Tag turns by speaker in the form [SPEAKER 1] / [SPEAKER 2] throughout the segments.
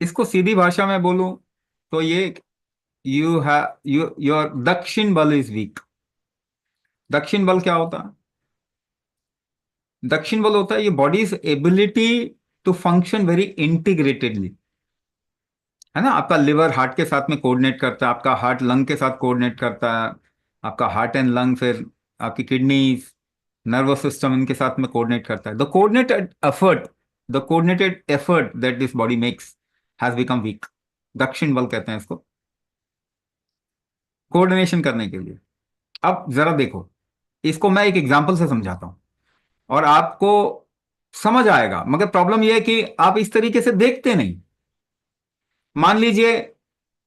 [SPEAKER 1] इसको सीधी भाषा में बोलूं तो ये, यू हैव योर दक्षिण बल इज वीक। दक्षिण बल क्या होता है? दक्षिण बल होता है ये body's ability to function very integratedly. है ना, आपका लिवर हार्ट के साथ में कोऑर्डिनेट करता है, आपका हार्ट लंग के साथ कोऑर्डिनेट करता है, आपका हार्ट एंड लंग, फिर आपकी किडनीज, नर्वस सिस्टम इनके साथ में कोऑर्डिनेट करता है। The coordinated effort that this body makes has become weak. दक्षिण बल कहते हैं इसको, कोऑर्डिनेशन करने के लिए। अब जरा देखो, इसको मैं एक एग्जांपल से समझाता हूं और आपको समझ आएगा, मगर प्रॉब्लम यह है कि आप इस तरीके से देखते नहीं। मान लीजिए,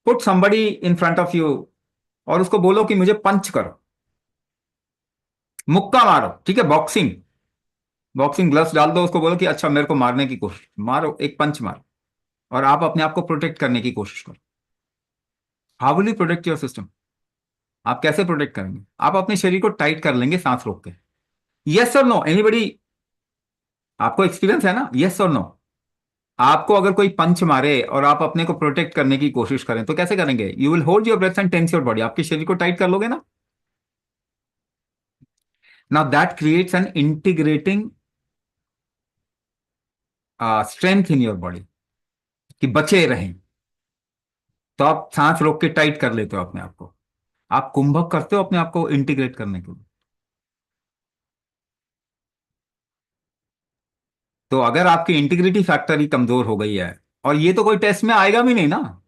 [SPEAKER 1] put somebody in front of you और उसको बोलो कि मुझे पंच करो, मुक्का मारो, ठीक है, बॉक्सिंग, बॉक्सिंग ग्लव्स डाल दो, उसको बोलो कि अच्छा मेरे को मारने की कोशिश मारो, एक पंच मारो, और आप अपने आप को प्रोटेक्ट करने की कोशिश करो। How will you protect your system? आप कैसे प्रोटेक्ट करेंगे? आप अपने शरीर को टाइट कर लेंगे सांस रोक के। यस और नो, एनीबडी? आपको एक्सपीरियंस है ना, यस और नो? आपको अगर कोई पंच मारे और आप अपने को प्रोटेक्ट करने की कोशिश करें तो कैसे करेंगे? You will hold your breath and tense your body, आपके शरीर को टाइट कर लोगे ना। Now that creates an integrating strength in your body, कि बचे रहें। तो आप सांस रोक के टाइट कर लेते हो अपने आप को, आप कुंभक करते हो अपने आप को इंटीग्रेट करने के लिए। तो अगर आपकी इंटीग्रिटी फैक्टर ही कमजोर हो गई है, और ये तो कोई टेस्ट में आएगा भी नहीं ना।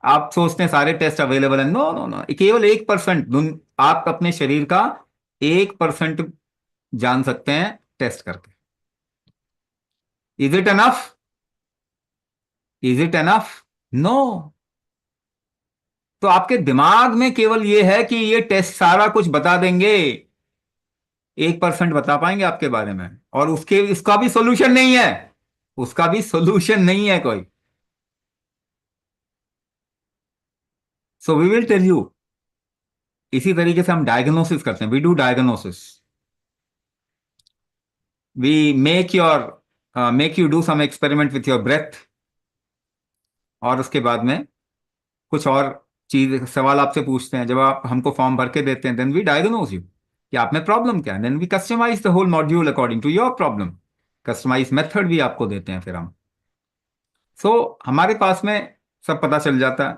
[SPEAKER 1] आप सोचते हैं सारे टेस्ट अवेलेबल है, नो नो नो, केवल 1% आप अपने शरीर का 1% जान सकते हैं टेस्ट करके। Is it enough? Is it enough? No. तो आपके दिमाग में केवल ये है कि ये टेस्ट सारा कुछ बता देंगे, 1% बता पाएंगे आपके बारे में, और उसके उसका भी सोल्यूशन नहीं है, उसका भी सोल्यूशन नहीं है कोई। So we will tell you. इसी तरीके से हम डायग्नोसिस करते हैं, we do diagnosis. We make you do some experiment with your breath, और उसके बाद में कुछ और चीज सवाल आपसे पूछते हैं। जब आप हमको फॉर्म भर के देते हैं, देन वी डायग्नोज यू कि आप में प्रॉब्लम क्या है। Then we customise the whole module according to your problem. Customise method भी आपको देते हैं फिर हम। सो हमारे पास में सब पता चल जाता है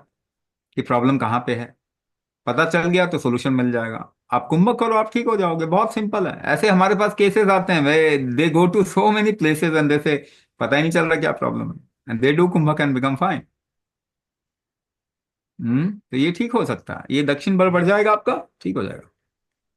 [SPEAKER 1] कि प्रॉब्लम कहाँ पे है। पता चल गया तो सोल्यूशन मिल जाएगा। आप कुंभक करो, आप ठीक हो जाओगे, बहुत सिंपल है। ऐसे हमारे पास केसेस आते हैं, वे they go to so many places and they say पता ही नहीं चल रहा क्या प्रॉब्लम है, and they do kumbhak and become fine. तो ये ठीक हो सकता है, ये दक्षिण बल बढ़ जाएगा आपका, ठीक हो जाएगा।